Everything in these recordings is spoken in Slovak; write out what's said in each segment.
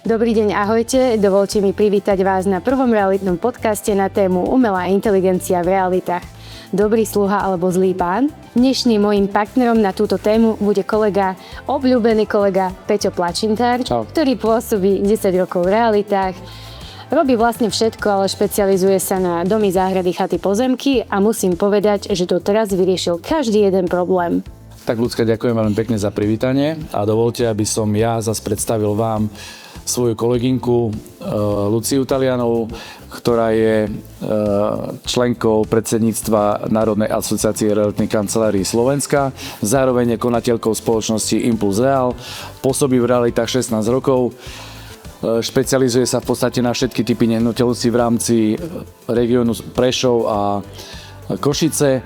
Dobrý deň, ahojte. Dovolte mi privítať vás na prvom realitnom podcaste na tému umelá inteligencia v realitách. Dobrý sluha alebo zlý pán? Dnešným mojím partnerom na túto tému bude obľúbený kolega Peťo Plačintár, ktorý pôsobí 10 rokov v realitách. Robí vlastne všetko, ale špecializuje sa na domy, záhrady, chaty, pozemky a musím povedať, že doteraz vyriešil každý jeden problém. Tak ľudská, ďakujem veľmi pekne za privítanie a dovolte, aby som ja zase predstavil vám svoju kolegynku Luciu Talianovú, ktorá je členkou predsedníctva Národnej asociácie realitných kancelárií Slovenska, zároveň je konateľkou spoločnosti Impuls Real, pôsobí v realitách 16 rokov, špecializuje sa v podstate na všetky typy nehnuteľností v rámci regiónu Prešov a Košice,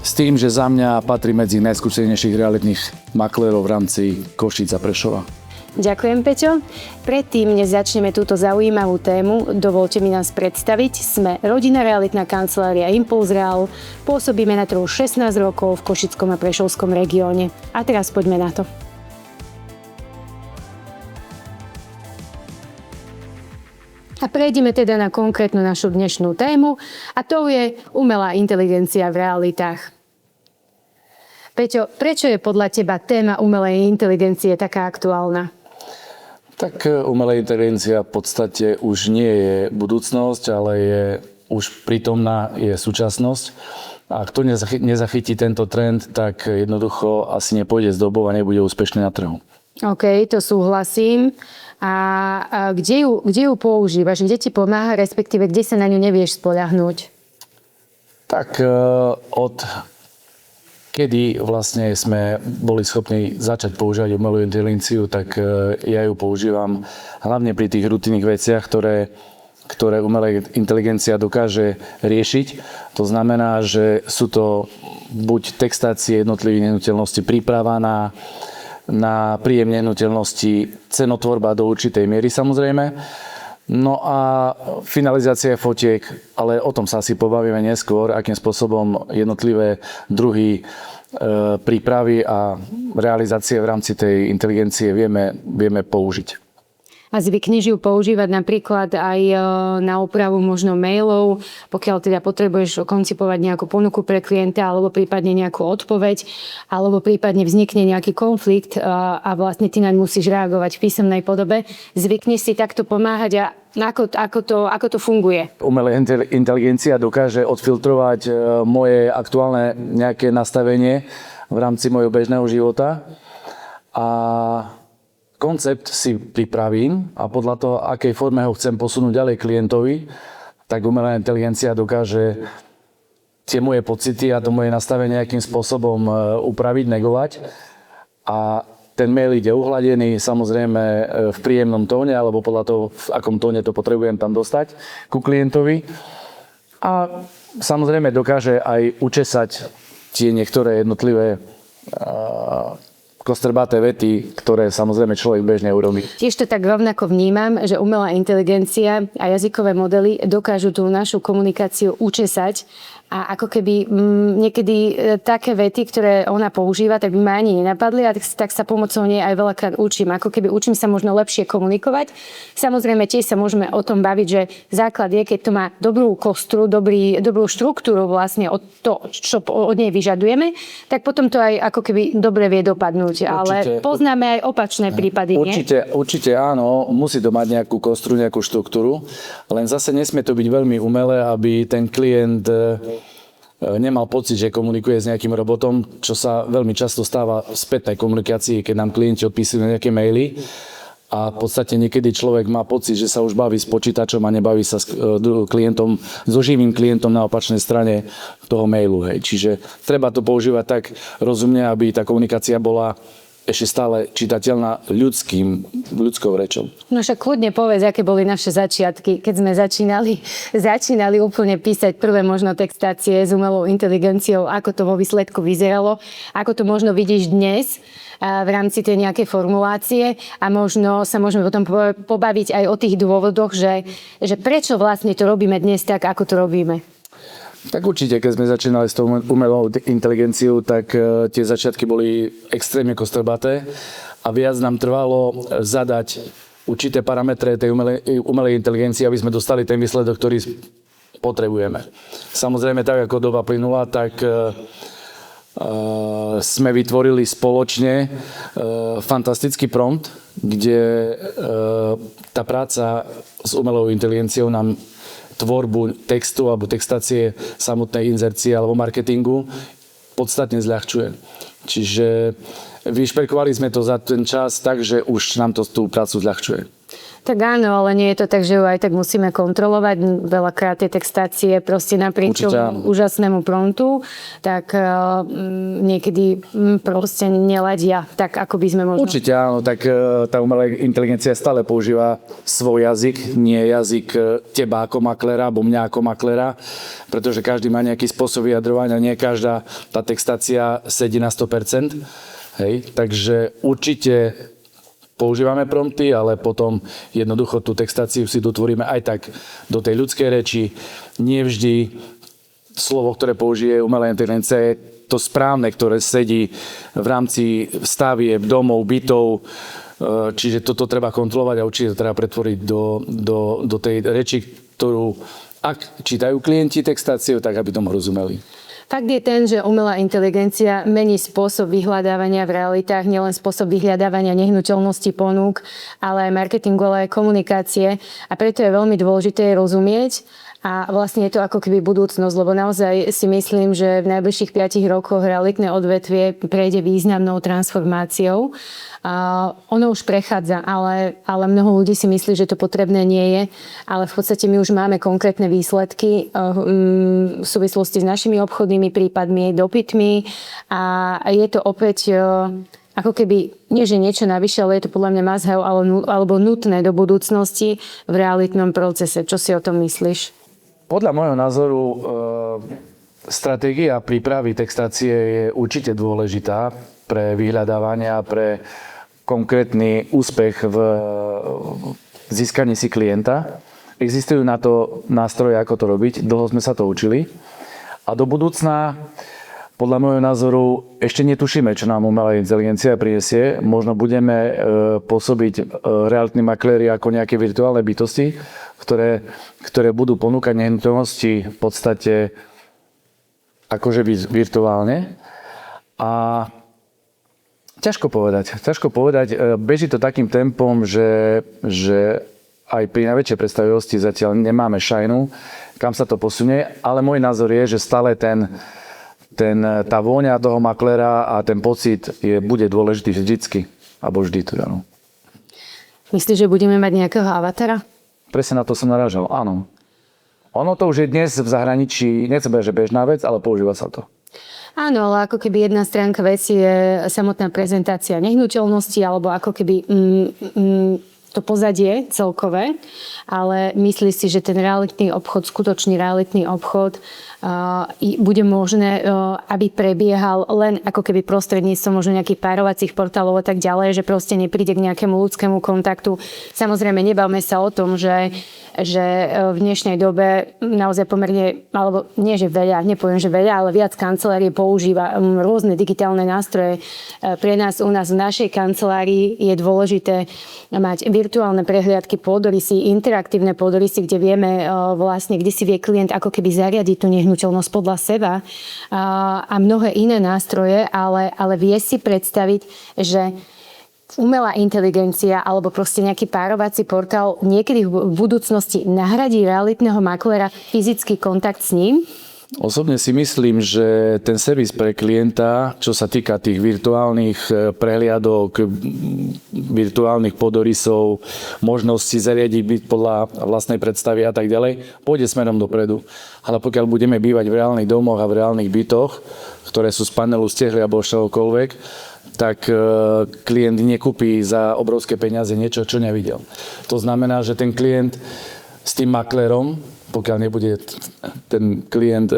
s tým, že za mňa patrí medzi najskúsenejších realitných maklérov v rámci Košíc a Prešova. Ďakujem, Peťo. Predtým, než začneme túto zaujímavú tému, dovolte mi nás predstaviť. Sme rodinná realitná kancelária Impuls Real, pôsobíme na trhu 16 rokov v Košickom a Prešovskom regióne. A teraz poďme na to. A prejdeme teda na konkrétnu našu dnešnú tému a to je umelá inteligencia v realitách. Peťo, prečo je podľa teba téma umelej inteligencie taká aktuálna? Tak umelá inteligencia v podstate už nie je budúcnosť, ale je už prítomná, je súčasnosť. A kto nezachytí tento trend, tak jednoducho asi nepôjde s dobou a nebude úspešný na trhu. OK, to súhlasím. A kde ju používaš? Kde ti pomáha, respektíve kde sa na ňu nevieš spoľahnúť? Tak od kedy vlastne sme boli schopní začať používať umelú inteligenciu, tak ja ju používam hlavne pri tých rutinných veciach, ktoré umelá inteligencia dokáže riešiť. To znamená, že sú to buď textácie jednotlivých nehnuteľností, príprava na príjem nehnuteľnosti, cenotvorba do určitej miery samozrejme. No a finalizácia fotiek, ale o tom sa asi pobavíme neskôr, akým spôsobom jednotlivé druhy prípravy a realizácie v rámci tej inteligencie vieme použiť. A zvykneš ju používať napríklad aj na opravu možno mailov, pokiaľ teda potrebuješ koncipovať nejakú ponuku pre klienta, alebo prípadne nejakú odpoveď, alebo prípadne vznikne nejaký konflikt a vlastne ty naň musíš reagovať v písomnej podobe. Zvykneš si takto pomáhať a ako to funguje? Umelá inteligencia dokáže odfiltrovať moje aktuálne nejaké nastavenie v rámci mojho bežného života a koncept si pripravím a podľa toho, akej forme ho chcem posunúť ďalej klientovi, tak umelá inteligencia dokáže tie moje pocity a to moje nastavenie nejakým spôsobom upraviť, negovať. A ten mail ide uhladený, samozrejme v príjemnom tóne, alebo podľa toho, v akom tóne to potrebujem tam dostať ku klientovi. A samozrejme dokáže aj učesať tie niektoré jednotlivé kostrbaté vety, ktoré samozrejme človek bežne urobí. Tiež to tak rovnako vnímam, že umelá inteligencia a jazykové modely dokážu tú našu komunikáciu učesať a ako keby niekedy také vety, ktoré ona používa, tak by ma ani nenapadli a tak sa pomocou nej aj veľakrát učím. Ako keby učím sa možno lepšie komunikovať. Samozrejme tiež sa môžeme o tom baviť, že základ je, keď to má dobrú kostru, dobrú štruktúru vlastne od to, čo od nej vyžadujeme, tak potom to aj ako keby dobre vie dopadnúť. Ale poznáme aj opačné prípady, nie? Určite áno, musí to mať nejakú kostru, nejakú štruktúru, len zase nesmie to byť veľmi umelé, aby ten klient nemal pocit, že komunikuje s nejakým robotom, čo sa veľmi často stáva v spätnej komunikácii, keď nám klienti odpísujú nejaké maily a v podstate niekedy človek má pocit, že sa už baví s počítačom a nebaví sa s klientom, so živým klientom na opačnej strane toho mailu. Hej. Čiže treba to používať tak rozumne, aby tá komunikácia bola ešte stále čitateľná ľudskou rečou. No však kľudne povedz, aké boli naše začiatky, keď sme začínali úplne písať prvé možno textácie s umelou inteligenciou, ako to vo výsledku vyzeralo, ako to možno vidíš dnes v rámci tej nejakej formulácie a možno sa môžeme potom pobaviť aj o tých dôvodoch, že prečo vlastne to robíme dnes tak, ako to robíme. Tak určite, keď sme začínali s tou umelou inteligenciou, tak tie začiatky boli extrémne kostrbaté a viac nám trvalo zadať určité parametre tej umelej inteligencie, aby sme dostali ten výsledok, ktorý potrebujeme. Samozrejme, tak ako doba plynula, tak sme vytvorili spoločne fantastický prompt, kde tá práca s umelou inteligenciou nám tvorbu textu alebo textácie samotnej inzercie alebo marketingu podstatne zľahčuje. Čiže vyšperkovali sme to za ten čas tak, že už nám to tú prácu zľahčuje. Tak áno, ale nie je to tak, že ju aj tak musíme kontrolovať. Veľakrát tie textácie proste napriek tomu úžasnému promptu, tak niekedy proste neladia tak, ako by sme možno... Určite áno, tak tá umelá inteligencia stále používa svoj jazyk, nie jazyk teba ako maklera, alebo mňa ako maklera, pretože každý má nejaký spôsob vyjadrovania, nie každá tá textácia sedí na 100%. Hej, takže určite používame prompty, ale potom jednoducho tú textáciu si dotvoríme aj tak do tej ľudskej reči. Nie vždy slovo, ktoré použije umelá inteligencia, je to správne, ktoré sedí v rámci stavieb, domov, bytov. Čiže toto treba kontrolovať a určite treba pretvoriť do tej reči, ktorú ak čítajú klienti textáciu, tak aby tomu rozumeli. Fakt je ten, že umelá inteligencia mení spôsob vyhľadávania v realitách, nielen spôsob vyhľadávania nehnuteľnosti ponúk, ale aj marketingu, ale aj komunikácie. A preto je veľmi dôležité rozumieť. A vlastne je to ako keby budúcnosť, lebo naozaj si myslím, že v najbližších 5 rokoch realitné odvetvie prejde významnou transformáciou. Ono už prechádza, ale mnoho ľudí si myslí, že to potrebné nie je. Ale v podstate my už máme konkrétne výsledky v súvislosti s našimi obchodnými prípadmi, dopytmi. A je to opäť ako keby, nie že niečo navyše, ale je to podľa mňa must have alebo nutné do budúcnosti v realitnom procese. Čo si o tom myslíš? Podľa môjho názoru stratégia prípravy textácie je určite dôležitá pre vyhľadávanie a pre konkrétny úspech v získaní si klienta. Existujú na to nástroje, ako to robiť. Dlho sme sa to učili. A do budúcna, podľa môjho názoru, ešte netušíme, čo nám umelá inteligencia prinesie. Možno budeme pôsobiť realitní makléri ako nejaké virtuálne bytosti, ktoré budú ponúkať nehnuteľnosti v podstate akože virtuálne. A ťažko povedať. Beží to takým tempom, že aj pri najväčšej predstavivosti zatiaľ nemáme šajnu, kam sa to posunie, ale môj názor je, že stále tá vôňa toho maklera a ten pocit bude dôležitý vždycky. Alebo vždy to, áno. Myslíš, že budeme mať nejakého avatara? Presne na to som narážal, áno. Ono to už je dnes v zahraničí, nechcem povedať, že bežná vec, ale používa sa to. Áno, ale ako keby jedna stránka veci je samotná prezentácia nehnuteľnosti, alebo ako keby to pozadie celkové, ale myslí si, že ten realitný obchod, skutočný realitný obchod bude možné, aby prebiehal len ako keby prostredníctvom možno nejakých párovacích portálov a tak ďalej, že proste nepríde k nejakému ľudskému kontaktu. Samozrejme, nebavme sa o tom, že v dnešnej dobe naozaj pomerne, alebo nie, že veľa, nepoviem, že veľa, ale viac kancelárie používa rôzne digitálne nástroje. Pre nás, u nás v našej kancelárii je dôležité mať virtuálne prehliadky, pôdorysy, interaktívne pôdorysy, kde vieme vlastne, kde si vie klient ako keby zariadiť tú nehnuteľnosť podľa seba a mnohé iné nástroje, ale vie si predstaviť, že umelá inteligencia alebo proste nejaký párovací portál niekedy v budúcnosti nahradí realitného maklera fyzický kontakt s ním? Osobne si myslím, že ten servis pre klienta, čo sa týka tých virtuálnych prehliadok, virtuálnych podorysov, možností zariadiť byt podľa vlastnej predstavy a tak ďalej, pôjde smerom dopredu. Ale pokiaľ budeme bývať v reálnych domoch a v reálnych bytoch, ktoré sú z panelu, z tehly alebo čohokoľvek, tak klient nekúpi za obrovské peniaze niečo, čo nevidel. To znamená, že ten klient s tým maklérom, pokiaľ nebude ten klient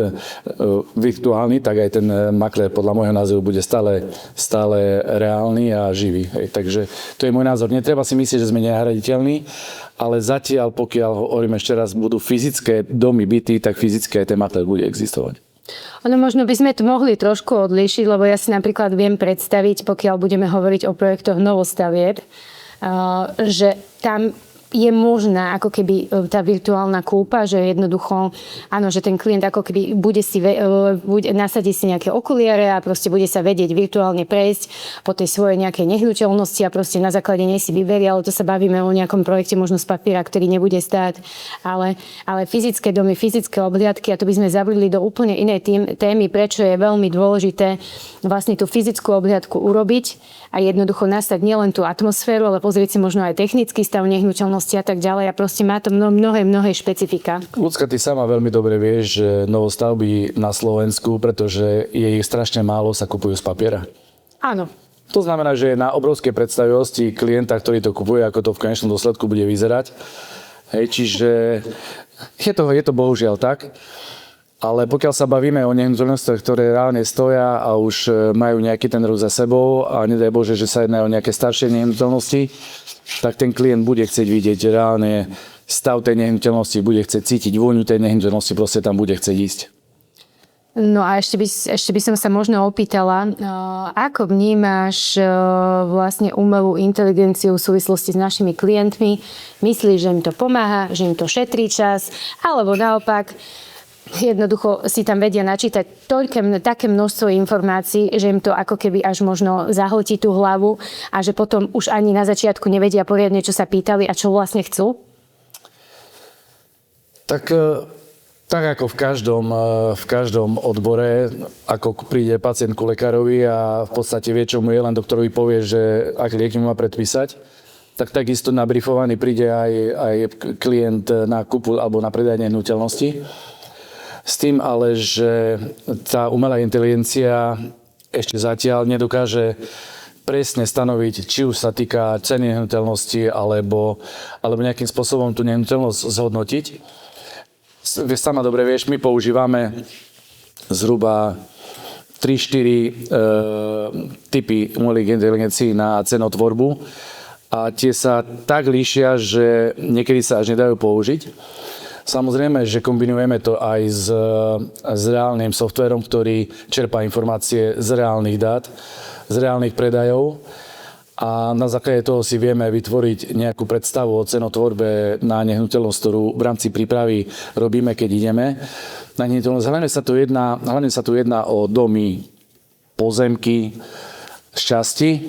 virtuálny, tak aj ten maklér podľa môjho názoru bude stále reálny a živý. Hej. Takže to je môj názor. Netreba si myslieť, že sme nenahraditeľní, ale zatiaľ, pokiaľ hovorím ešte raz, budú fyzické domy, byty, tak fyzické aj ten maklér bude existovať. Ono možno by sme to mohli trošku odlíšiť, lebo ja si napríklad viem predstaviť, pokiaľ budeme hovoriť o projektoch novostavieb, že tam je možná ako keby tá virtuálna kúpa, že jednoducho, áno, že ten klient ako keby nasadí si nejaké okuliare a proste bude sa vedieť virtuálne prejsť po tej svojej nejakej nehnuteľnosti a proste na základe nej si vyberie, ale to sa bavíme o nejakom projekte možno z papiera, ktorý nebude stáť, ale fyzické domy, fyzické obhliadky, a to by sme zavrili do úplne inej témy, prečo je veľmi dôležité vlastne tú fyzickú obhliadku urobiť a jednoducho nastať nielen tú atmosféru, ale pozrieť si možno aj technický stav nehnuteľnosti a tak ďalej. A proste má to mnohé špecifika. Ľudská, ty sama veľmi dobre vieš, že novostavby na Slovensku, pretože je ich strašne málo, sa kupujú z papiera. Áno. To znamená, že na obrovské predstavivosti klienta, ktorý to kupuje, ako to v konečnom dôsledku bude vyzerať. Hej, čiže je to bohužiaľ tak. Ale pokiaľ sa bavíme o nehnuteľnostiach, ktoré reálne stoja a už majú nejaký ten rok za sebou a nedaj Bože, že sa jedná o nejaké staršie nehnuteľnosti, tak ten klient bude chcieť vidieť reálne stav tej nehnuteľnosti, bude chcieť cítiť vôňu tej nehnuteľnosti, proste tam bude chcieť ísť. No a ešte by som sa možno opýtala, ako vnímaš vlastne umelú inteligenciu v súvislosti s našimi klientmi? Myslíš, že im to pomáha, že im to šetrí čas, alebo naopak jednoducho si tam vedia načítať také množstvo informácií, že im to ako keby až možno zahltí tú hlavu a že potom už ani na začiatku nevedia poriadne, čo sa pýtali a čo vlastne chcú? Tak ako v každom odbore, ako príde pacient ku lekárovi a v podstate vie, čo mu je, len doktorovi povie, že aký liek mu má predpísať, tak takisto nabrifovaný príde aj klient na kúpu alebo na predaj nehnuteľnosti. S tým ale, že tá umelá inteligencia ešte zatiaľ nedokáže presne stanoviť, či už sa týka ceny nehnuteľnosti alebo nejakým spôsobom tú nehnuteľnosť zhodnotiť. Sama dobre vieš, my používame zhruba 3-4 typy umelých inteligencií na cenotvorbu a tie sa tak líšia, že niekedy sa až nedajú použiť. Samozrejme, že kombinujeme to aj s reálnym softvérom, ktorý čerpá informácie z reálnych dát, z reálnych predajov a na základe toho si vieme vytvoriť nejakú predstavu o cenotvorbe na nehnuteľnosť, ktorú v rámci prípravy robíme, keď ideme na nehnuteľnosť. Hlavne sa tu jedná o domy, pozemky, šťastí.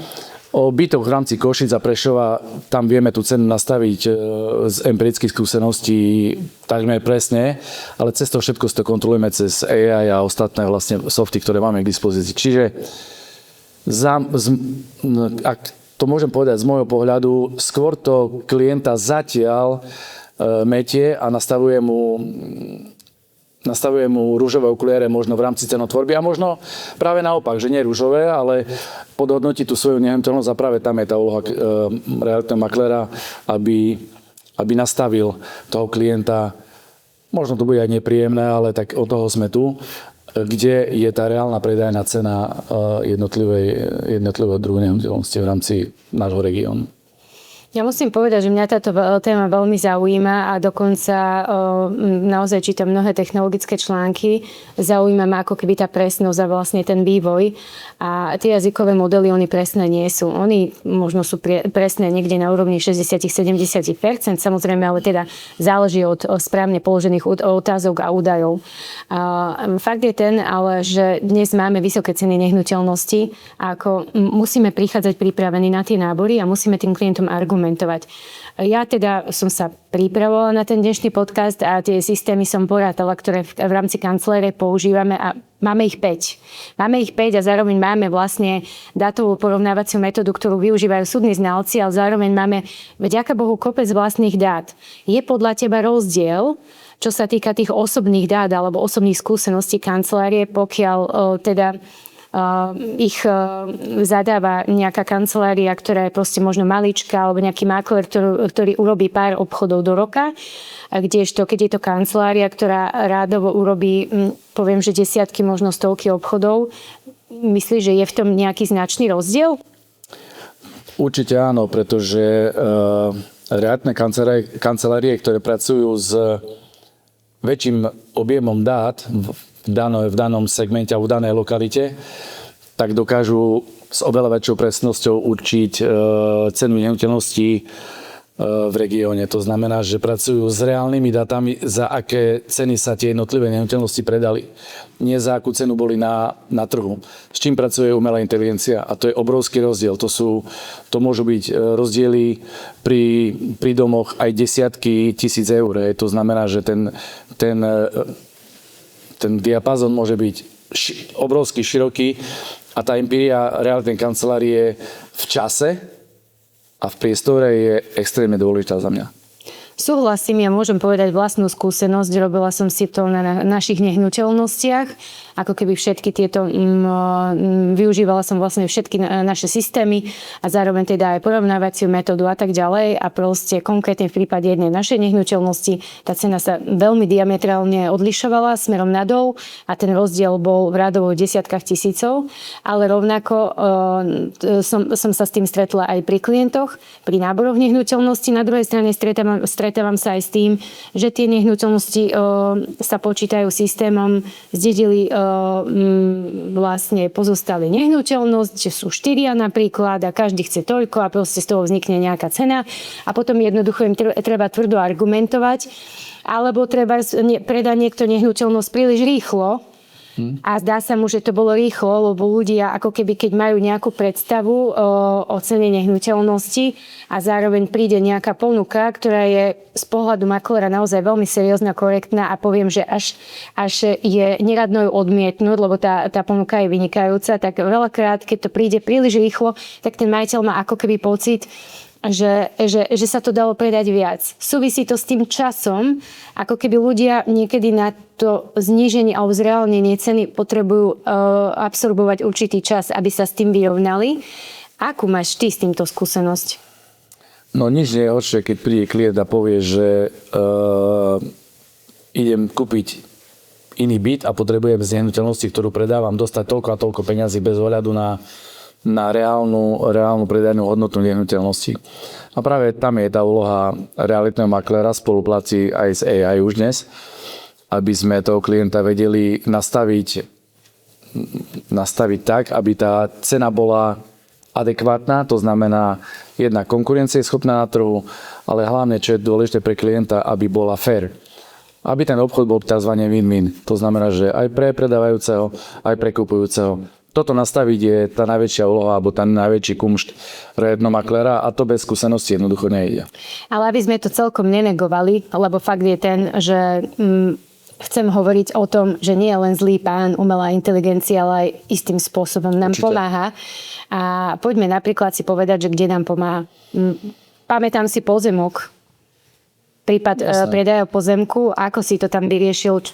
O bytoch v rámci Košíc a Prešova, tam vieme tú cenu nastaviť z empirických skúseností takmer presne, ale cez to všetko to kontrolujeme cez AI a ostatné vlastne softy, ktoré máme k dispozícii. Čiže ak to môžem povedať z môjho pohľadu, skôr to klienta zatiaľ metie a nastavuje mu ružové okuliare možno v rámci cenotvorby a možno práve naopak, že nie ružové, ale podhodnotí tú svoju nehnuteľnosť a práve tam je tá úloha realitného makléra, aby nastavil toho klienta, možno to bude aj nepríjemné, ale tak od toho sme tu, kde je tá reálna predajná cena jednotlivého druhu nehnuteľnosti v rámci nášho regiónu. Ja musím povedať, že mňa táto téma veľmi zaujíma a dokonca naozaj čítam mnohé technologické články. Zaujíma ma ako keby tá presnosť a vlastne ten vývoj. A tie jazykové modely, oni presné nie sú. Oni možno sú presné niekde na úrovni 60-70%, samozrejme, ale teda záleží od správne položených otázok a údajov. Fakt je ten, ale že dnes máme vysoké ceny nehnuteľnosti a ako musíme prichádzať pripravení na tie nábory a musíme tým klientom argumentovať. Ja teda som sa pripravovala na ten dnešný podcast a tie systémy som porátala, ktoré v rámci kancelárie používame a máme ich 5. Máme ich 5 a zároveň máme vlastne dátovú porovnávaciu metódu, ktorú využívajú súdni znalci, ale zároveň máme, vďaka Bohu, kopec vlastných dát. Je podľa teba rozdiel, čo sa týka tých osobných dát alebo osobných skúseností kancelárie, pokiaľ ich zadáva nejaká kancelária, ktorá je proste možno maličká, alebo nejaký maklér, ktorý urobí pár obchodov do roka, kdežto keď je to kancelária, ktorá rádovo urobí, poviem, že desiatky, možno stovky obchodov. Myslíš, že je v tom nejaký značný rozdiel? Určite áno, pretože realitné kancelárie, ktoré pracujú s väčším objemom dát v danom segmente a v danej lokalite, tak dokážu s oveľa väčšou presnosťou určiť cenu nehnuteľností v regióne. To znamená, že pracujú s reálnymi datami, za aké ceny sa tie jednotlivé nehnuteľnosti predali. Nie za akú cenu boli na trhu. S čím pracuje umelá inteligencia? A to je obrovský rozdiel. To môžu byť rozdiely pri domoch aj desiatky tisíc eur. To znamená, že ten diapazon môže byť obrovský, široký a tá empíria realitnej kancelárie v čase a v priestore je extrémne dôležitá za mňa. Súhlasím, ja môžem povedať vlastnú skúsenosť. Robila som si to na našich nehnuteľnostiach, ako keby všetky tieto, využívala som vlastne všetky naše systémy a zároveň teda aj porovnávaciu metódu a tak ďalej a proste konkrétne v prípade jednej našej nehnuteľnosti tá cena sa veľmi diametrálne odlišovala smerom nadol a ten rozdiel bol v rádovo desiatkách tisícov, ale rovnako som sa s tým stretla aj pri klientoch, pri náboroch nehnuteľností. Na druhej strane stretávam sa aj s tým, že tie nehnuteľnosti sa počítajú systémom, zdedili vlastne pozostali nehnuteľnosť, že sú 4 napríklad a každý chce toľko a proste z toho vznikne nejaká cena a potom jednoducho im treba tvrdo argumentovať alebo treba predať niekto nehnuteľnosť príliš rýchlo. A zdá sa mu, že to bolo rýchlo, lebo ľudia ako keby, keď majú nejakú predstavu o cene nehnuteľnosti a zároveň príde nejaká ponuka, ktorá je z pohľadu maklera naozaj veľmi seriózna, korektná a poviem, že až je neradno ju odmietnúť, lebo tá ponuka je vynikajúca, tak veľakrát, keď to príde príliš rýchlo, tak ten majiteľ má ako keby pocit, že sa to dalo predať viac. Súvisí to s tým časom, ako keby ľudia niekedy na to zníženie alebo zreálnenie ceny potrebujú absorbovať určitý čas, aby sa s tým vyrovnali. Akú máš ty s týmto skúsenosť? No nič nie je horšie, keď príde klient a povie, že idem kúpiť iný byt a potrebujem z nehnuteľnosti, ktorú predávam, dostať toľko a toľko peňazí bez ohľadu na reálnu predajnú hodnotu nehnuteľnosti. A práve tam je tá úloha realitného maklera v spolupráci aj s AI už dnes, aby sme toho klienta vedeli nastaviť tak, aby tá cena bola adekvátna, to znamená jedna konkurencieschopná na trhu, ale hlavne, čo je dôležité pre klienta, aby bola fair. Aby ten obchod bol tzv. Win-win. To znamená, že aj pre predávajúceho, aj pre kupujúceho. Toto nastaviť je tá najväčšia úloha alebo ten najväčší kumšt realitného maklera a to bez skúsenosti jednoducho nejde. Ale aby sme to celkom nenegovali, lebo fakt je ten, že chcem hovoriť o tom, že nie je len zlý pán, umelá inteligencia, ale aj istým spôsobom nám pomáha. A poďme napríklad si povedať, že kde nám pomáha. Pamätám si pozemok, prípad predaja pozemku, ako si to tam vyriešil?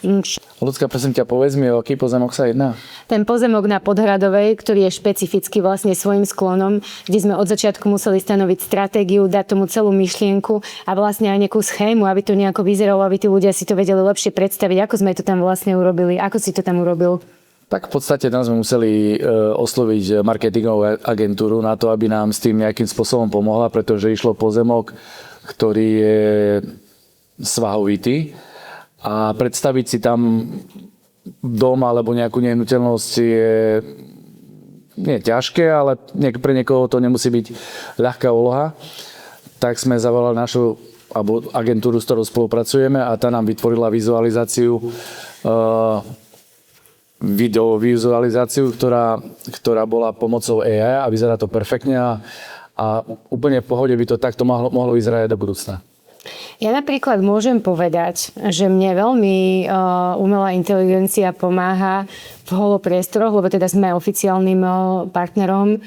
Ľudská, prosím ťa, povedz mi, o aký pozemok sa jedná? Ten pozemok na Podhradovej, ktorý je špecificky vlastne svojím sklonom, kde sme od začiatku museli stanoviť stratégiu, dať tomu celú myšlienku a vlastne aj nejakú schému, aby to nejako vyzeralo, aby tí ľudia si to vedeli lepšie predstaviť, ako sme to tam vlastne urobili, ako si to tam urobil. Tak v podstate tam sme museli osloviť marketingovú agentúru na to, aby nám s tým nejakým spôsobom pomohla, pretože išlo pozemok, ktorý je svahovitý a predstaviť si tam dom alebo nejakú nehnuteľnosť je nie ťažké, ale pre niekoho to nemusí byť ľahká úloha. Tak sme zavolali našu agentúru, s ktorou spolupracujeme a tá nám vytvorila vizualizáciu, videovizualizáciu, ktorá bola pomocou AI a vyzerá to perfektne a úplne v pohode by to takto mohlo vyzerať do budúcna. Ja napríklad môžem povedať, že mne veľmi umelá inteligencia pomáha v holopriestoroch, lebo teda sme oficiálnym partnerom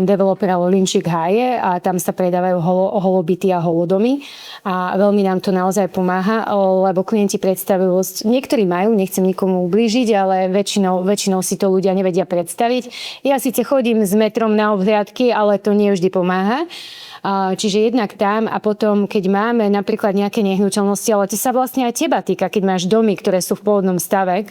developera Lolinčík Háje a tam sa predávajú holobyty a holodomy a veľmi nám to naozaj pomáha, lebo klienti predstavivosť, niektorí majú, nechcem nikomu ublížiť, ale väčšinou si to ľudia nevedia predstaviť. Ja síce chodím s metrom na obhliadky, ale to nie vždy pomáha. Čiže jednak tam a potom, keď máme napríklad nejaké nehnuteľnosti, ale to sa vlastne aj teba týka, keď máš domy, ktoré sú v pôvodnom stave,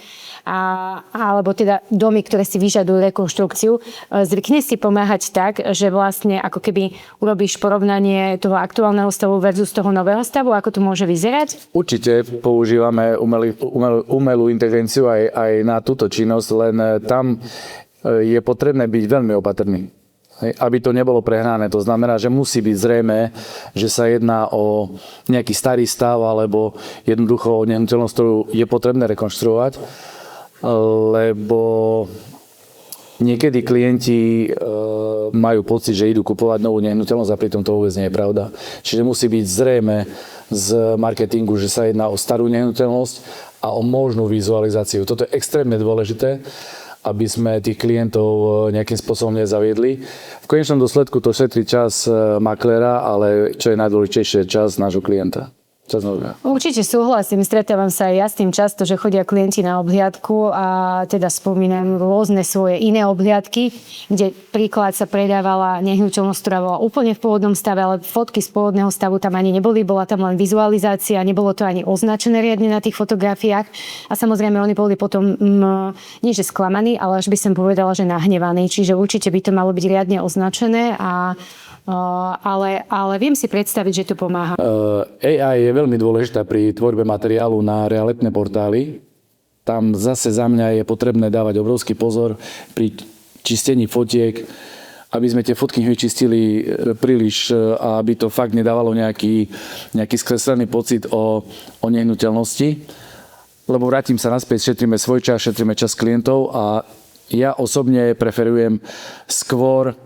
alebo teda domy, ktoré si vyžadujú rekonštrukciu, zvykne si pomáhať tak, že vlastne ako keby urobíš porovnanie toho aktuálneho stavu versus toho nového stavu, ako to môže vyzerať? Určite používame umelú inteligenciu aj na túto činnosť, len tam je potrebné byť veľmi opatrný. Hej, aby to nebolo prehnané. To znamená, že musí byť zrejmé, že sa jedná o nejaký starý stav alebo jednoducho o nehnuteľnosť, ktorú je potrebné rekonštruovať, lebo niekedy klienti majú pocit, že idú kupovať novú nehnuteľnosť a pritom to vôbec nie je pravda. Čiže musí byť zrejmé z marketingu, že sa jedná o starú nehnuteľnosť a o možnú vizualizáciu. Toto je extrémne dôležité, aby sme tých klientov nejakým spôsobom nezaviedli. V konečnom dôsledku to šetrí čas makléra, ale čo je najdôležitejšie, čas nášho klienta. Určite súhlasím, stretávam sa aj ja s tým často, že chodia klienti na obhliadku a teda spomínam rôzne svoje iné obhliadky, kde príklad sa predávala nehnuteľnosť, ktorá bola úplne v pôvodnom stave, ale fotky z pôvodného stavu tam ani neboli, bola tam len vizualizácia, nebolo to ani označené riadne na tých fotografiách a samozrejme oni boli potom nie že sklamaní, ale až by som povedala, že nahnevaní, čiže určite by to malo byť riadne označené ale viem si predstaviť, že to pomáha. AI je veľmi dôležitá pri tvorbe materiálu na realitné portály. Tam zase za mňa je potrebné dávať obrovský pozor pri čistení fotiek, aby sme tie fotky nevyčistili príliš a aby to fakt nedávalo nejaký skreslený pocit o nehnuteľnosti. Lebo vrátim sa naspäť, šetríme svoj čas, šetríme čas klientov a ja osobne preferujem skôr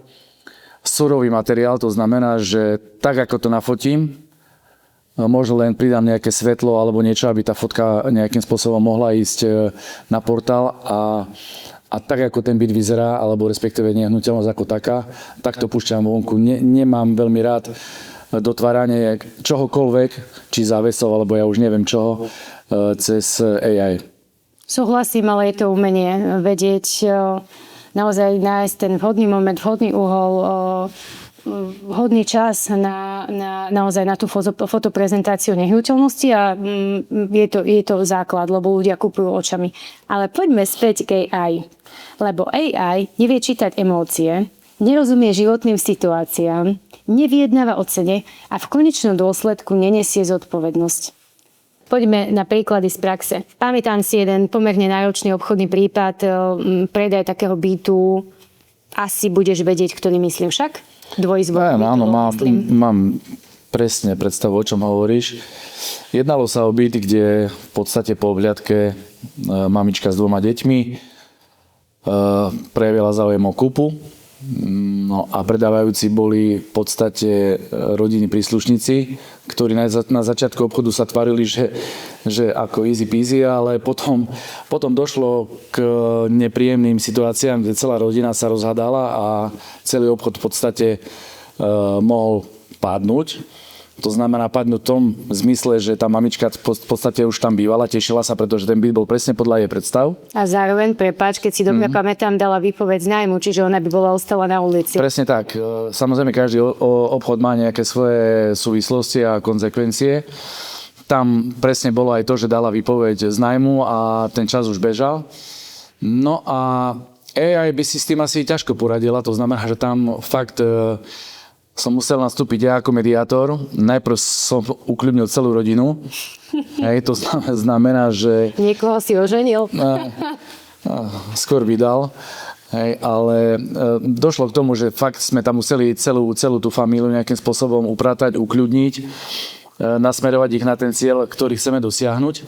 surový materiál, to znamená, že tak ako to nafotím, možno len pridám nejaké svetlo alebo niečo, aby tá fotka nejakým spôsobom mohla ísť na portál a tak ako ten byt vyzerá, alebo respektíve nehnuteľnosť ako taká, tak to púšťam vonku. Nemám veľmi rád dotváranie čohokoľvek, či závesov, alebo ja už neviem čoho, cez AI. Súhlasím, ale je to umenie vedieť naozaj nájsť ten vhodný moment, vhodný uhol, vhodný čas naozaj na tú fotoprezentáciu nehnuteľnosti a je to základ, lebo ľudia kupujú očami. Ale poďme späť k AI. Lebo AI nevie čítať emócie, nerozumie životným situáciám, nevyjednáva o cene a v konečnom dôsledku nenesie zodpovednosť. Poďme na príklady z praxe. Pamätám si jeden pomerne náročný obchodný prípad, predaj takého bytu. Asi budeš vedieť, ktorý myslím však? Dvojizbový byt. Áno, mám presne predstavu, o čom hovoríš. Jednalo sa o byt, kde v podstate po obhliadke mamička s 2 deťmi prejavila záujem o kúpu. No a predávajúci boli v podstate rodinní príslušníci, ktorí na začiatku obchodu sa tvárili, že ako easy peasy, ale potom došlo k nepríjemným situáciám, kde celá rodina sa rozhádala a celý obchod v podstate mohol padnúť. To znamená padnúť v tom zmysle, že tá mamička v podstate už tam bývala, tešila sa, pretože ten byt bol presne podľa jej predstav. A zároveň, prepáč, keď si dobre pamätám, dala výpoveď z nájmu, čiže ona by bola ostala na ulici. Presne tak. Samozrejme, každý obchod má nejaké svoje súvislosti a konzekvencie. Tam presne bolo aj to, že dala výpoveď z nájmu a ten čas už bežal. No a AI by si s tým asi ťažko poradila, to znamená, že tam fakt som musel nastúpiť ja ako mediátor. Najprv som ukľudnil celú rodinu. Hej, to znamená, že niekoho si oženil? Skôr vydal. Hej, ale došlo k tomu, že fakt sme tam museli celú tú famíliu nejakým spôsobom upratať, ukľudniť, nasmerovať ich na ten cieľ, ktorý chceme dosiahnuť.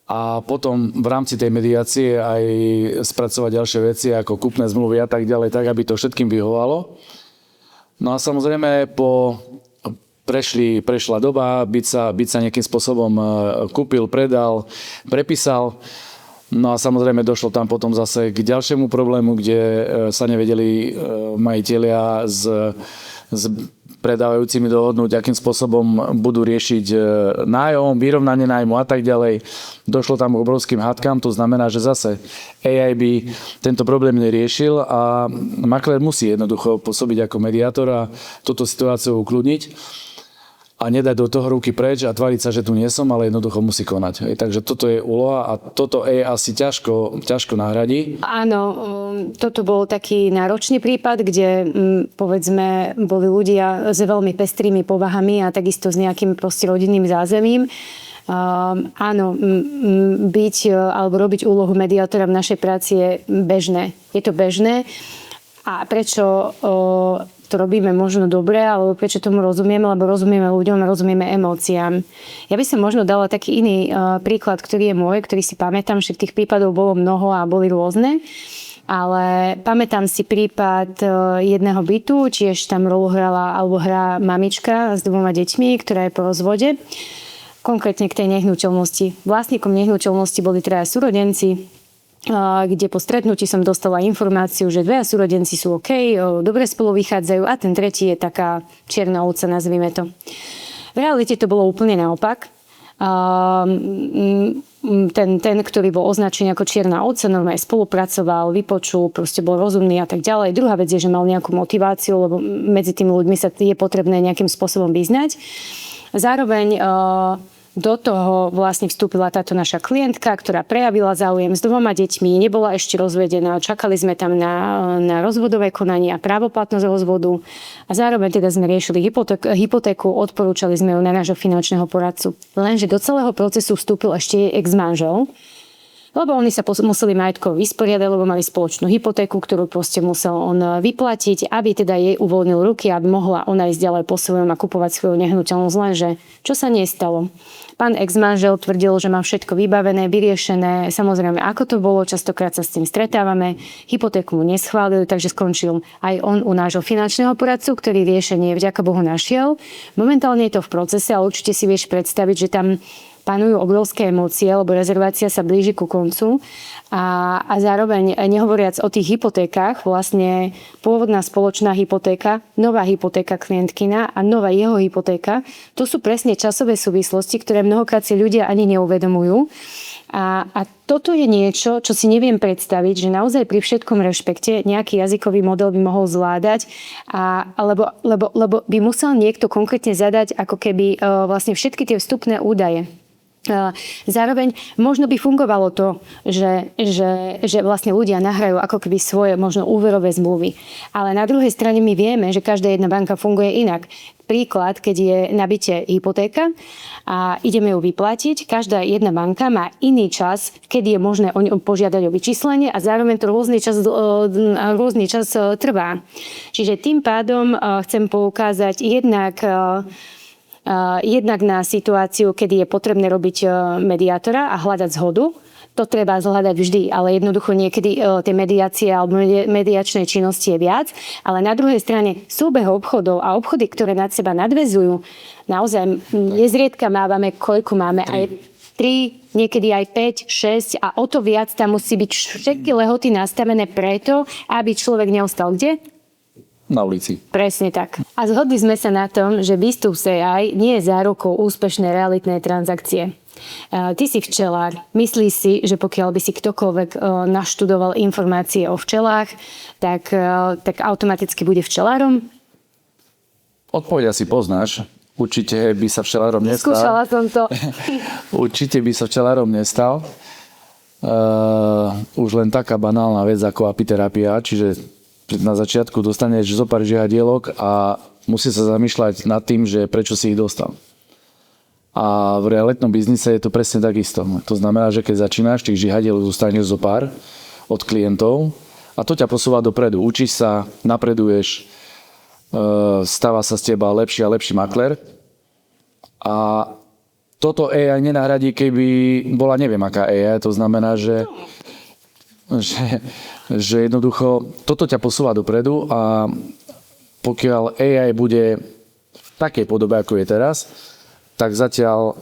A potom v rámci tej mediácie aj spracovať ďalšie veci ako kúpne zmluvy a tak ďalej, tak aby to všetkým vyhovalo. No a samozrejme prešla doba, byt sa nejakým spôsobom kúpil, predal, prepísal. No a samozrejme došlo tam potom zase k ďalšiemu problému, kde sa nevedeli majitelia s predávajúcimi dohodnúť, akým spôsobom budú riešiť nájom, vyrovnanie nájmu a tak ďalej. Došlo tam k obrovským hádkam, to znamená, že zase AI by tento problém neriešil a maklér musí jednoducho pôsobiť ako mediátor a túto situáciu ukľudniť a nedať do toho ruky preč a tváriť sa, že tu nie som, ale jednoducho musí konať. Takže toto je úloha a toto AI asi ťažko nahradí. Áno, toto bol taký náročný prípad, kde povedzme boli ľudia s veľmi pestrými povahami a takisto s nejakým proste rodinným zázemím. Áno, byť alebo robiť úlohu mediátora v našej práci je bežné. Je to bežné. A prečo to robíme možno dobre, alebo prečo tomu rozumieme, lebo rozumieme ľuďom, rozumieme emóciám. Ja by som možno dala taký iný príklad, ktorý je môj, ktorý si pamätám, že tých prípadov bolo mnoho a boli rôzne. Ale pamätám si prípad jedného bytu, tiež tam rolu hrala alebo hrá mamička s 2 deťmi, ktorá je po rozvode. Konkrétne k tej nehnuteľnosti. Vlastníkom nehnuteľnosti boli 3 súrodenci, kde po stretnutí som dostala informáciu, že 2 súrodenci sú OK, dobre spolu vychádzajú a ten tretí je taká čierna ovca, nazvime to. V realite to bolo úplne naopak. Ten, ktorý bol označený ako čierna ovca, normálne spolupracoval, vypočul, proste bol rozumný a tak ďalej. Druhá vec je, že mal nejakú motiváciu, lebo medzi tými ľuďmi sa je potrebné nejakým spôsobom vyznať. Zároveň do toho vlastne vstúpila táto naša klientka, ktorá prejavila záujem s 2 deťmi, nebola ešte rozvedená, čakali sme tam na rozvodové konanie a právoplatnosť rozvodu a zároveň teda sme riešili hypotéku, odporúčali sme ju na nášho finančného poradcu. Lenže do celého procesu vstúpil ešte jej ex-manžel, lebo oni sa museli majetkovo vysporiadať, lebo mali spoločnú hypotéku, ktorú proste musel on vyplatiť, aby teda jej uvoľnil ruky, aby mohla ona ísť ďalej po svojom a kupovať svoju nehnuteľnosť. Lenže čo sa nestalo? Pán ex-manžel tvrdil, že má všetko vybavené, vyriešené. Samozrejme, ako to bolo, častokrát sa s tým stretávame. Hypotéku mu neschválili, takže skončil aj on u nášho finančného poradcu, ktorý riešenie vďaka Bohu našiel. Momentálne je to v procese, ale určite si vieš predstaviť, že tam panujú obrovské emócie, lebo rezervácia sa blíži ku koncu a zároveň nehovoriac o tých hypotékach, vlastne pôvodná spoločná hypotéka, nová hypotéka klientkina a nová jeho hypotéka, to sú presne časové súvislosti, ktoré mnohokrát si ľudia ani neuvedomujú. A toto je niečo, čo si neviem predstaviť, že naozaj pri všetkom rešpekte nejaký jazykový model by mohol zvládať, lebo by musel niekto konkrétne zadať ako keby vlastne všetky tie vstupné údaje. Zároveň možno by fungovalo to, že vlastne ľudia nahrajú ako keby svoje možno úverové zmluvy. Ale na druhej strane my vieme, že každá jedna banka funguje inak. Príklad, keď je na byte hypotéka a ideme ju vyplatiť, každá jedna banka má iný čas, kedy je možné o ňom požiadať o vyčíslenie a zároveň to rôzny čas trvá. Čiže tým pádom chcem poukázať jednak na situáciu, kedy je potrebné robiť mediátora a hľadať zhodu. To treba zhľadať vždy, ale jednoducho niekedy tie mediácie alebo mediačnej činnosti je viac. Ale na druhej strane súbeh obchodov a obchody, ktoré nad seba nadväzujú, naozaj nezriedka mávame, koľko máme aj 3, niekedy aj 5, 6 a o to viac tam musí byť všetky lehoty nastavené preto, aby človek neostal kde? Na ulici. Presne tak. A zhodli sme sa na tom, že výstup z AI nie je zárukou úspešnej realitnej transakcie. Ty si včelár. Myslíš si, že pokiaľ by si ktokoľvek naštudoval informácie o včelách, tak automaticky bude včelárom? Odpoveď asi poznáš. Určite by sa včelárom nestal. Skúšala som to. Určite by sa včelárom nestal. Už len taká banálna vec ako apiterapia, čiže na začiatku dostaneš zo pár žihadielok a musí sa zamýšľať nad tým, že prečo si ich dostal. A v realitnom biznise je to presne takisto. To znamená, že keď začínaš, tých žihadielok dostaneš zo pár od klientov a to ťa posúva dopredu. Učíš sa, napreduješ, stáva sa z teba lepší a lepší makler. A toto AI nenahradí, keby bola neviem aká AI. To znamená, že jednoducho toto ťa posúva dopredu a pokiaľ AI bude v takej podobe, ako je teraz, tak zatiaľ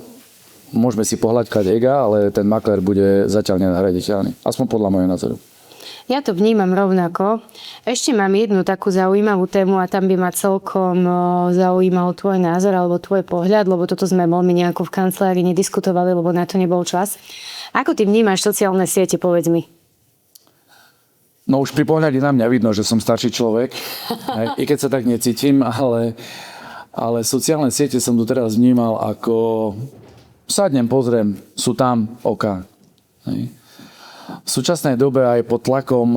môžeme si pohľadkať ega, ale ten maklér bude zatiaľ nenahraditeľný. Aspoň podľa môjho názoru. Ja to vnímam rovnako. Ešte mám jednu takú zaujímavú tému a tam by ma celkom zaujímal tvoj názor alebo tvoj pohľad, lebo toto sme veľmi nejako v kancelárii nediskutovali, lebo na to nebol čas. Ako ty vnímaš sociálne siete, povedz mi? No už pri pohľade na mňa vidno, že som starší človek, i keď sa tak necítim, ale sociálne siete som tu teraz vnímal ako sadnem, pozriem, sú tam oka. V súčasnej dobe aj pod tlakom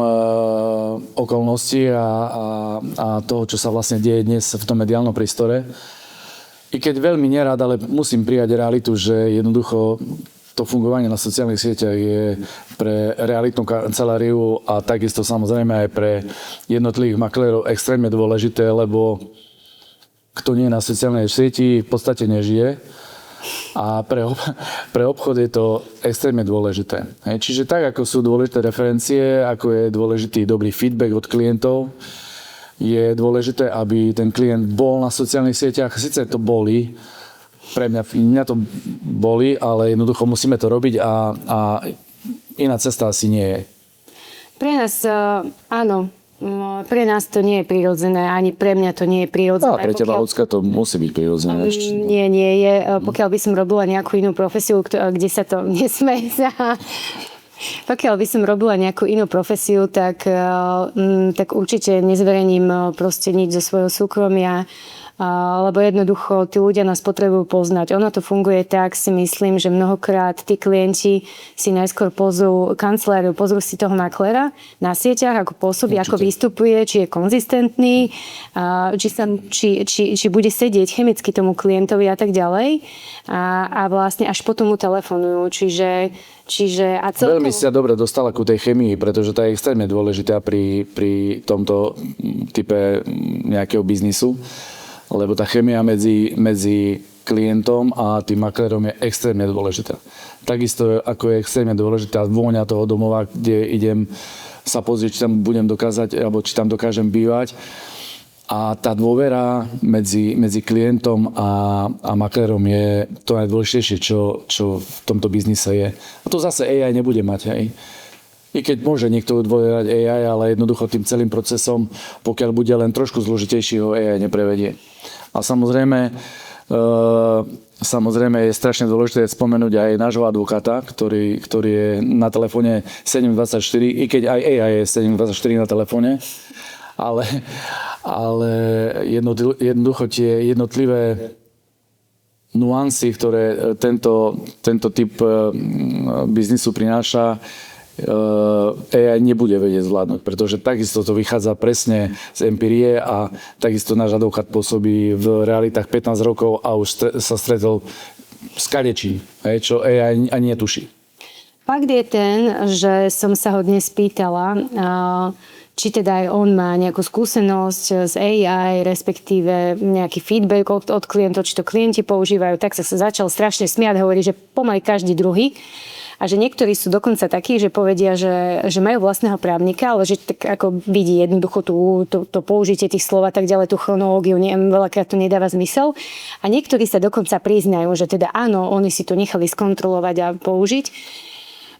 okolností a toho, čo sa vlastne deje dnes v tom mediálnom priestore, I keď veľmi nerád, ale musím prijať realitu, že jednoducho to fungovanie na sociálnych sieťach je pre realitnú kanceláriu a takisto samozrejme aj pre jednotlivých maklérov extrémne dôležité, lebo kto nie je na sociálnej sieti, v podstate nežije. A pre obchod je to extrémne dôležité. Čiže tak, ako sú dôležité referencie, ako je dôležitý dobrý feedback od klientov, je dôležité, aby ten klient bol na sociálnych sieťach. Sice to boli, mňa to boli, ale jednoducho musíme to robiť a iná cesta asi nie je. Pre nás áno. Pre nás to nie je prirodzené, ani pre mňa to nie je prirodzené. Pre teba, Ľudská, to musí byť prirodzené. Nie je. Pokiaľ by som robila nejakú inú profesiu, kde sa to nesmie pokiaľ by som robila nejakú inú profesiu, tak určite nezverejním proste nič zo svojho súkromia, lebo jednoducho tí ľudia nás potrebujú poznať. Ono to funguje tak, si myslím, že mnohokrát tí klienti si najskôr pozrú kanceláriu, pozrú si toho makléra na sieťach, ako pôsobí, ako vystupuje, či je konzistentný, či bude sedieť chemicky tomu klientovi a tak ďalej. A vlastne až potom mu telefonujú. Čiže veľmi si sa dobre dostala ku tej chemii, pretože to je extrémne dôležitá pri tomto type nejakého biznisu. Lebo tá chémia medzi klientom a tým maklérom je extrémne dôležitá. Takisto ako je extrémne dôležitá vôňa toho domova, kde idem sa pozrieť, či tam budem dokázať, alebo či tam dokážem bývať. A tá dôvera medzi klientom a maklérom je to najdôležitejšie, čo v tomto biznise je. A to zase AI nebude mať, hej. I keď môže niekto dôverať AI, ale jednoducho tým celým procesom, pokiaľ bude len trošku zložitejší, ho AI neprevedie. A samozrejme je strašne dôležité spomenúť aj nášho advokáta, ktorý je na telefóne 724, i keď aj AI je 724 na telefóne, ale jednoducho tie jednotlivé nuancy, ktoré tento typ biznisu prináša, AI nebude vedieť zvládnuť, pretože takisto to vychádza presne z empirie a takisto náš advokát pôsobí v realitách 15 rokov a už sa stretol s kadečím, čo AI ani netuší. Fakt je ten, že som sa ho dnes pýtala, či teda aj on má nejakú skúsenosť z AI, respektíve nejaký feedback od klientov, či to klienti používajú, tak sa začal strašne smiať, hovorí, že pomaly každý druhý. A že niektorí sú dokonca takí, že povedia, že majú vlastného právnika, ale že tak ako vidí jednoducho to použitie tých slov a tak ďalej, tú chronológiu, veľakrát to nedáva zmysel. A niektorí sa dokonca priznajú, že teda áno, oni si to nechali skontrolovať a použiť.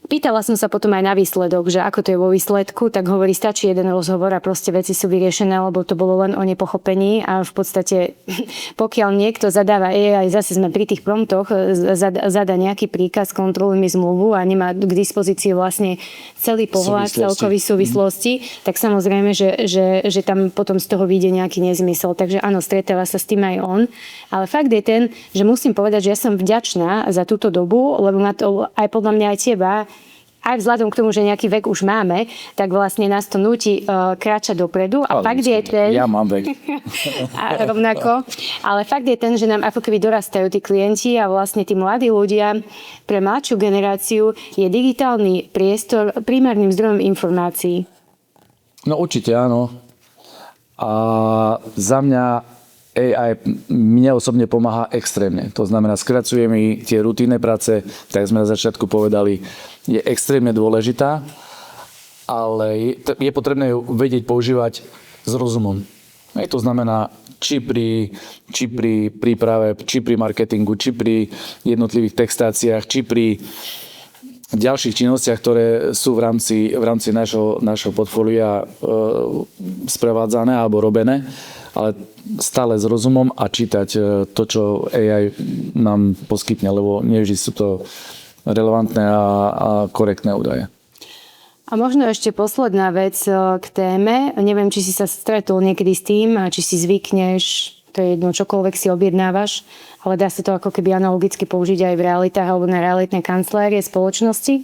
Pýtala som sa potom aj na výsledok, že ako to je vo výsledku, tak hovorí, stačí jeden rozhovor a proste veci sú vyriešené, lebo to bolo len o nepochopení a v podstate pokiaľ niekto zadáva AI, zase sme pri tých promptoch, zadá nejaký príkaz, kontroluj mi zmluvu a nemá k dispozícii vlastne celý pohľad, celkový súvislosti, tak samozrejme, že tam potom z toho vyjde nejaký nezmysel. Takže áno, stretáva sa s tým aj on. Ale fakt je ten, že musím povedať, že ja som vďačná za túto dobu, lebo ma to aj podľa mňa aj teba, aj vzhľadom k tomu, že nejaký vek už máme, tak vlastne nás to núti kráčať dopredu. A fakt je ten... Ja mám vek. A rovnako. Ale fakt je ten, že nám ako keby dorastajú tí klienti a vlastne tí mladí ľudia, pre mladšiu generáciu je digitálny priestor primárnym zdrojom informácií. No určite áno. A za mňa AI mne osobne pomáha extrémne. To znamená, skracuje mi tie rutinné práce, tak sme na začiatku povedali, je extrémne dôležitá, ale je potrebné ju vedieť používať s rozumom. To znamená, či pri príprave, či pri marketingu, či pri jednotlivých textáciách, či pri ďalších činnostiach, ktoré sú v rámci našho portfólia sprevádzané alebo robené, ale stále s rozumom a čítať to, čo AI nám poskytne, lebo nevždy sú to relevantné a korektné údaje. A možno ešte posledná vec k téme. Neviem, či si sa stretol niekedy s tým, či si zvykneš, to je jedno, čokoľvek si objednávaš, ale dá sa to ako keby analogicky použiť aj v realitách alebo na realitnej kancelárie spoločnosti.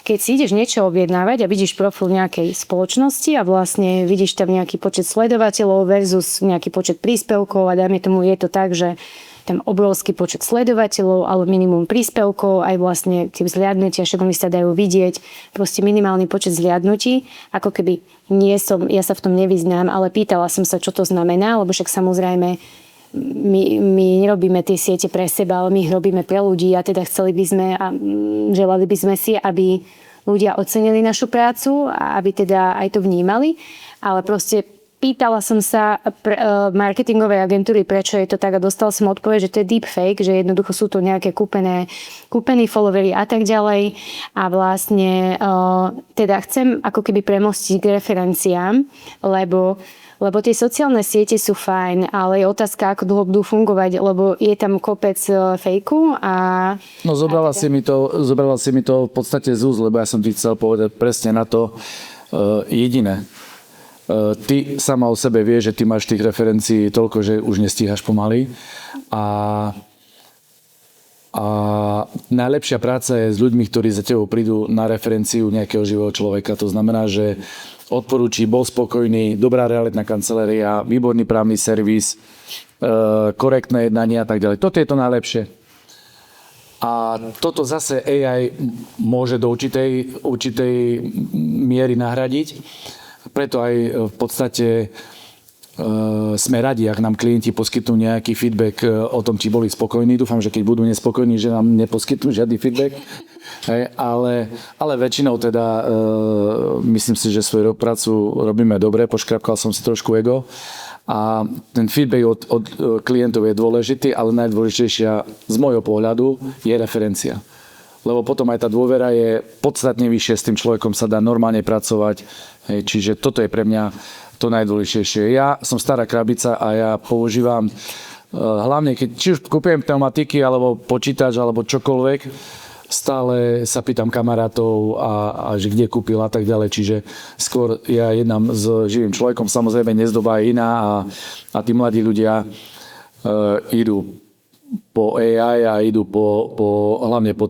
Keď si ideš niečo objednávať a vidíš profil nejakej spoločnosti a vlastne vidíš tam nejaký počet sledovateľov versus nejaký počet príspevkov a dajme tomu je to tak, že tam obrovský počet sledovateľov alebo minimum príspevkov, aj vlastne tie vzliadnutia, však oni sa dajú vidieť, proste minimálny počet vzliadnutí, ako keby ja sa v tom nevyznám, ale pýtala som sa, čo to znamená, lebo však samozrejme my nerobíme tie siete pre seba, ale my ich robíme pre ľudí a teda chceli by sme a želali by sme si, aby ľudia ocenili našu prácu a aby teda aj to vnímali, ale proste pýtala som sa marketingovej agentúry, prečo je to tak a dostala som odpoveď, že to je deepfake, že jednoducho sú to nejaké kúpení followery a tak ďalej a vlastne teda chcem ako keby premostiť k referenciám, lebo tie sociálne siete sú fajn, ale je otázka, ako dlho budú fungovať, lebo je tam kopec fejku a... No zobrala si mi to v podstate z úst, lebo ja som ti chcel povedať presne na to jediné. Ty sama o sebe vieš, že ty máš tých referencií toľko, že už nestíhaš pomaly. A najlepšia práca je s ľuďmi, ktorí za tebou prídu na referenciu nejakého živého človeka. To znamená, že odporúči, bol spokojný, dobrá realitná kancelária, výborný právny servis, korektné jednanie a tak ďalej. Toto je to najlepšie. A toto zase AI môže do určitej miery nahradiť. Preto aj v podstate sme radi, ak nám klienti poskytnú nejaký feedback o tom, či boli spokojní. Dúfam, že keď budú nespokojní, že nám neposkytnú žiadny feedback. Hej, ale väčšinou teda myslím si, že svoju prácu robíme dobre. Poškrapkal som si trošku ego. A ten feedback od klientov je dôležitý, ale najdôležitejšia z môjho pohľadu je referencia. Lebo potom aj tá dôvera je podstatne vyššie, s tým človekom sa dá normálne pracovať. Hej, čiže toto je pre mňa to najdôležitejšie. Ja som stará krabica a ja používam hlavne, keď či už kúpujem pneumatiky, alebo počítač, alebo čokoľvek, stále sa pýtam kamarátov a že kde kúpil a tak ďalej. Čiže skôr ja jednám s živým človekom, samozrejme nezdoba je iná a tí mladí ľudia idú po AI a idú hlavne po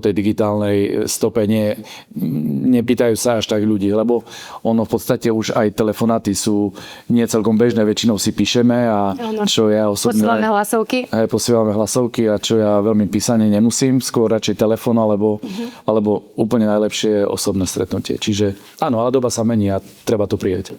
tej digitálnej stope. Nepýtajú sa až tak ľudí, lebo ono v podstate už aj telefonáty sú nie celkom bežné, väčšinou si píšeme a čo ja osobne... Posielame hlasovky a čo ja veľmi písanie nemusím, skôr radšej telefón alebo úplne najlepšie osobné stretnutie. Čiže áno, ale doba sa mení a treba to prijať.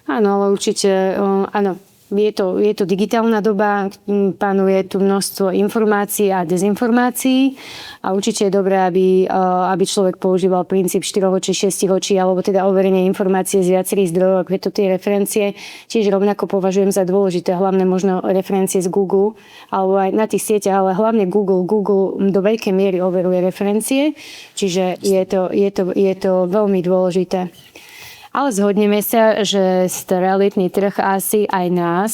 Áno, ale určite, áno. Je to digitálna doba, panuje tu množstvo informácií a dezinformácií a určite je dobré, aby človek používal princíp 4 očí, 6 očí alebo teda overenie informácie z viacerých zdrojov, ako je to tie referencie. Čiže rovnako považujem za dôležité hlavne možno referencie z Google alebo aj na tých sieťach, ale hlavne Google do veľkej miery overuje referencie, čiže je to veľmi dôležité. Ale zhodneme sa, že realitný trh asi aj nás,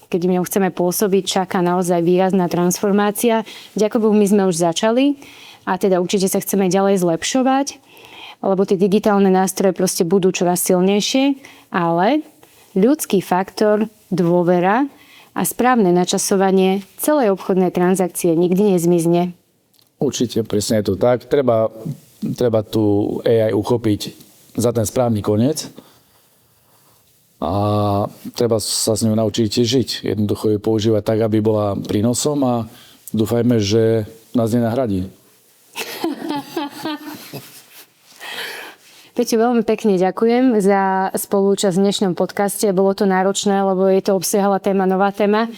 keď v ňom chceme pôsobiť, čaká naozaj výrazná transformácia. Ďakujem, my sme už začali a teda určite sa chceme ďalej zlepšovať, lebo tie digitálne nástroje proste budú čoraz silnejšie, ale ľudský faktor, dôvera a správne načasovanie celej obchodnej transakcie nikdy nezmizne. Určite, presne je to tak. Treba tu AI uchopiť za ten správny koniec a treba sa s ňou naučiť žiť. Jednoducho ju používať tak, aby bola prínosom a dúfajme, že nás nenahradí. Peťo, veľmi pekne ďakujem za spolúčasť v dnešnom podcaste. Bolo to náročné, lebo je to obsiahla téma, nová téma.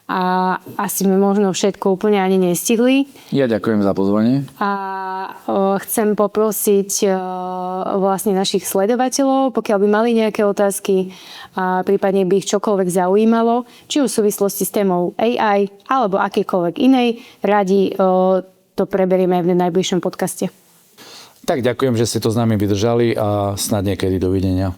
A asi sme možno všetko úplne ani nestihli. Ja ďakujem za pozvanie. A chcem poprosiť vlastne našich sledovateľov, pokiaľ by mali nejaké otázky, a prípadne by ich čokoľvek zaujímalo, či už v súvislosti s témou AI alebo akýkoľvek inej, radi to preberieme v najbližšom podcaste. Tak ďakujem, že ste to s nami vydržali a snad niekedy dovidenia.